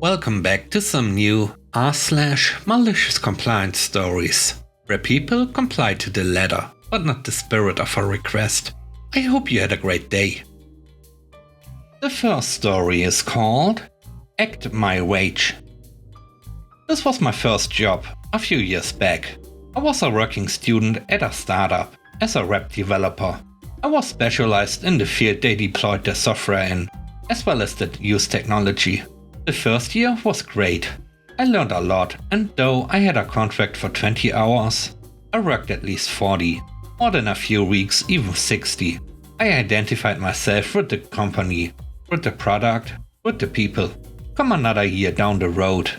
Welcome back to some new r/malicious compliance stories, where people comply to the letter, but not the spirit of a request. I hope you had a great day. The first story is called Act My Wage. This was my first job a few years back. I was a working student at a startup as a web developer. I was specialized in the field they deployed their software in, as well as the used technology. The first year was great. I learned a lot, and though I had a contract for 20 hours, I worked at least 40, more than a few weeks, even 60. I identified myself with the company, with the product, with the people. Come another year down the road,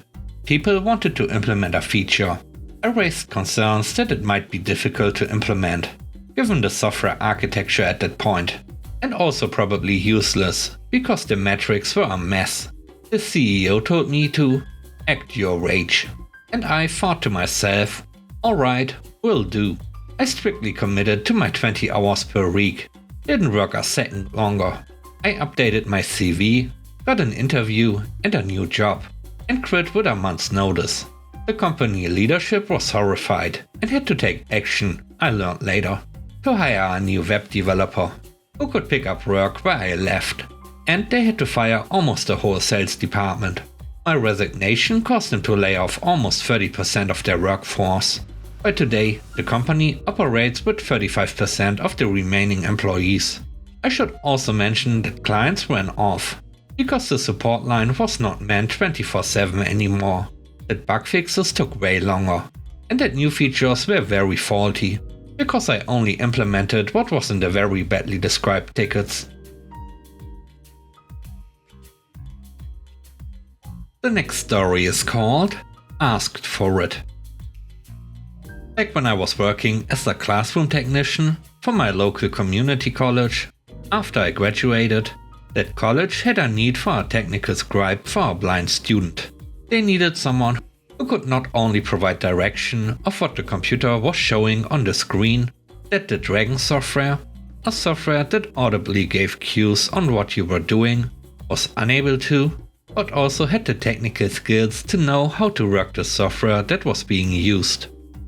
people wanted to implement a feature. I raised concerns that it might be difficult to implement, given the software architecture at that point, and also probably useless, because the metrics were a mess. The CEO told me to act your rage, and I thought to myself, alright, will do. I strictly committed to my 20 hours per week, didn't work a second longer. I updated my CV, got an interview and a new job, and quit with a month's notice. The company leadership was horrified and had to take action, I learned later, to hire a new web developer who could pick up work where I left. And they had to fire almost the whole sales department. My resignation caused them to lay off almost 30% of their workforce. By today, the company operates with 35% of the remaining employees. I should also mention that clients ran off, because the support line was not manned 24/7 anymore, that bug fixes took way longer, and that new features were very faulty, because I only implemented what was in the very badly described tickets. The next story is called Asked for It. Back when I was working as a classroom technician for my local community college, after I graduated, that college had a need for a technical scribe for a blind student. They needed someone who could not only provide direction of what the computer was showing on the screen, that the Dragon software, a software that audibly gave cues on what you were doing, was unable to, but also had the technical skills to know how to work the software that was being used.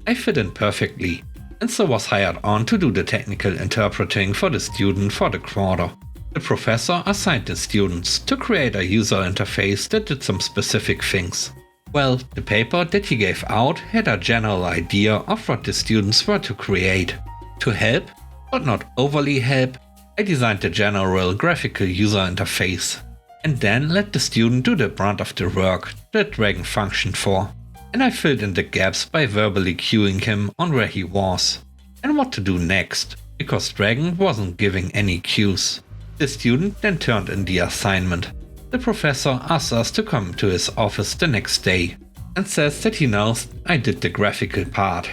I fit in perfectly, and so was hired on to do the technical interpreting for the student for the quarter. The professor assigned the students to create a user interface that did some specific things. Well, the paper that he gave out had a general idea of what the students were to create. To help, but not overly help, I designed the general graphical user interface, and then let the student do the brunt of the work that Dragon functioned for. And I filled in the gaps by verbally cueing him on where he was and what to do next, because Dragon wasn't giving any cues. The student then turned in the assignment. The professor asked us to come to his office the next day and says that he knows I did the graphical part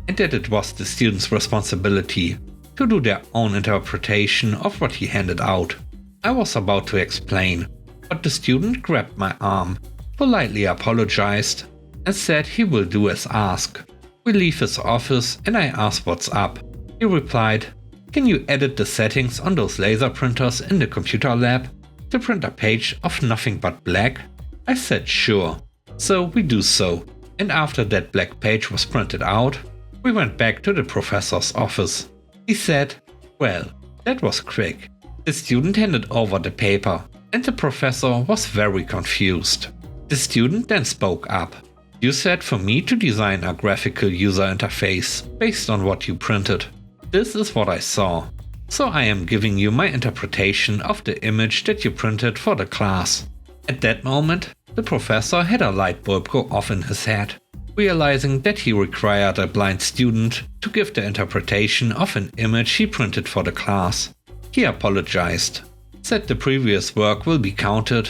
and that it was the student's responsibility to do their own interpretation of what he handed out. I was about to explain, but the student grabbed my arm, politely apologized, and said he will do as asked. We leave his office and I asked what's up. He replied, "Can you edit the settings on those laser printers in the computer lab to print a page of nothing but black?" I said sure. So we do so, and after that black page was printed out, we went back to the professor's office. He said, "Well, that was quick." The student handed over the paper, and the professor was very confused. The student then spoke up. "You said for me to design a graphical user interface based on what you printed. This is what I saw. So I am giving you my interpretation of the image that you printed for the class." At that moment, the professor had a light bulb go off in his head, realizing that he required a blind student to give the interpretation of an image he printed for the class. He apologized, said the previous work will be counted,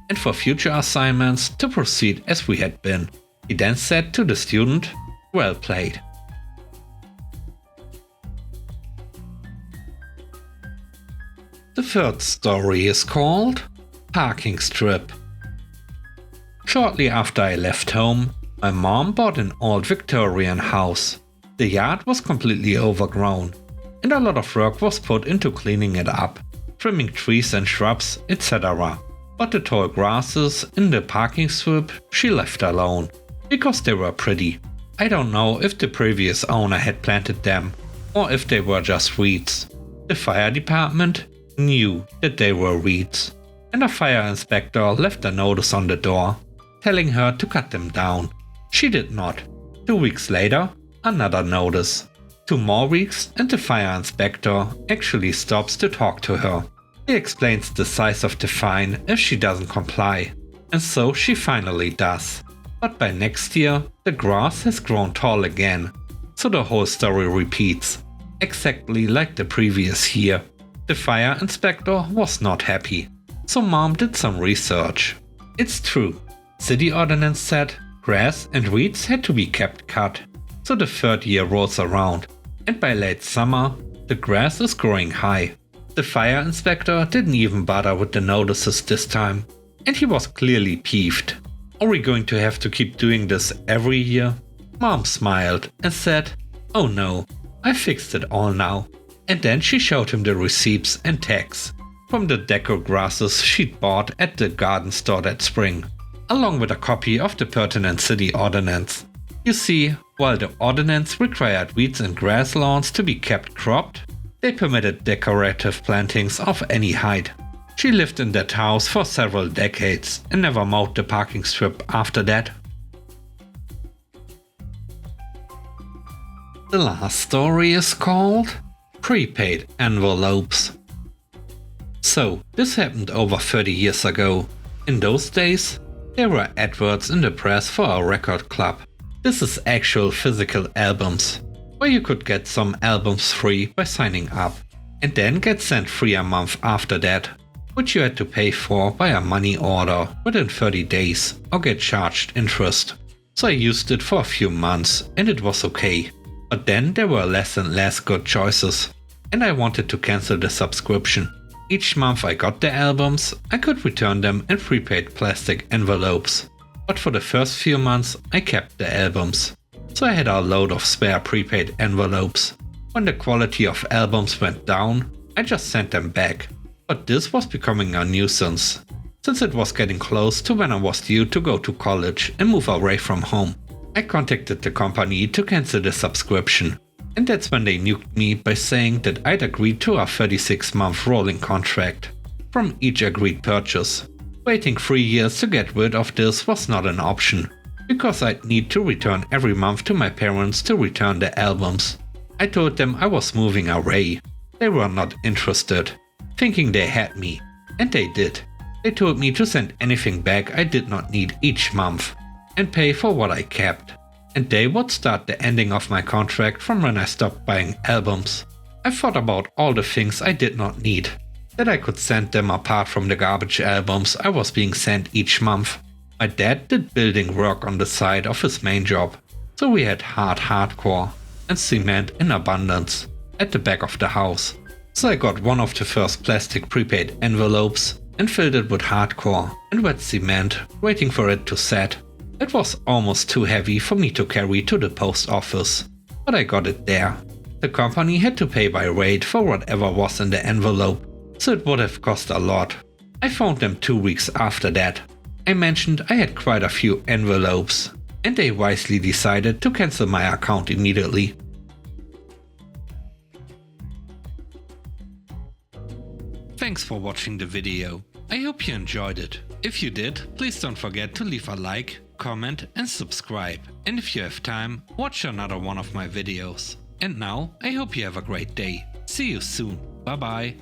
and for future assignments to proceed as we had been. He then said to the student, "Well played." The third story is called Parking Strip. Shortly after I left home, my mom bought an old Victorian house. The yard was completely overgrown, and a lot of work was put into cleaning it up, trimming trees and shrubs, etc. but the tall grasses in the parking strip she left alone, because they were pretty. I don't know if the previous owner had planted them, or if they were just weeds. The fire department knew that they were weeds, and a fire inspector left a notice on the door, telling her to cut them down. She did not. 2 weeks later, another notice. 2 more weeks and the fire inspector actually stops to talk to her. He explains the size of the fine if she doesn't comply, and so she finally does. But by next year, the grass has grown tall again, so the whole story repeats, exactly like the previous year. The fire inspector was not happy, so Mom did some research. It's true, city ordinance said grass and weeds had to be kept cut. So the 3rd year rolls around, and by late summer, the grass is growing high. The fire inspector didn't even bother with the notices this time, and he was clearly peeved. Are we going to have to keep doing this every year? Mom smiled and said, "Oh no, I fixed it all now." And then she showed him the receipts and tags from the deco grasses she'd bought at the garden store that spring, along with a copy of the pertinent city ordinance. You see, while the ordinance required weeds and grass lawns to be kept cropped, they permitted decorative plantings of any height. She lived in that house for several decades and never mowed the parking strip after that. The last story is called Prepaid Envelopes. So, this happened over 30 years ago. In those days, there were adverts in the press for a record club. This is actual physical albums, where you could get some albums free by signing up, and then get sent free a month after that, which you had to pay for by a money order within 30 days or get charged interest. So I used it for a few months and it was okay, but then there were less and less good choices, and I wanted to cancel the subscription. Each month I got the albums, I could return them in prepaid plastic envelopes. But for the first few months I kept the albums, so I had a load of spare prepaid envelopes. When the quality of albums went down, I just sent them back. But this was becoming a nuisance, since it was getting close to when I was due to go to college and move away from home. I contacted the company to cancel the subscription, and that's when they nuked me by saying that I'd agreed to a 36-month rolling contract from each agreed purchase. Waiting 3 years to get rid of this was not an option, because I'd need to return every month to my parents to return the albums. I told them I was moving away. They were not interested, thinking they had me, and they did. They told me to send anything back I did not need each month, and pay for what I kept. And they would start the ending of my contract from when I stopped buying albums. I thought about all the things I did not need, that I could send them apart from the garbage albums I was being sent each month. My dad did building work on the side of his main job, so we had hardcore and cement in abundance at the back of the house. So I got one of the first plastic prepaid envelopes and filled it with hardcore and wet cement, waiting for it to set. It was almost too heavy for me to carry to the post office, but I got it there. The company had to pay by weight for whatever was in the envelope, so it would have cost a lot. I found them 2 weeks after that. I mentioned I had quite a few envelopes, and they wisely decided to cancel my account immediately. Thanks for watching the video. I hope you enjoyed it. If you did, please don't forget to leave a like, comment and subscribe. And if you have time, watch another one of my videos. And now, I hope you have a great day. See you soon. Bye bye.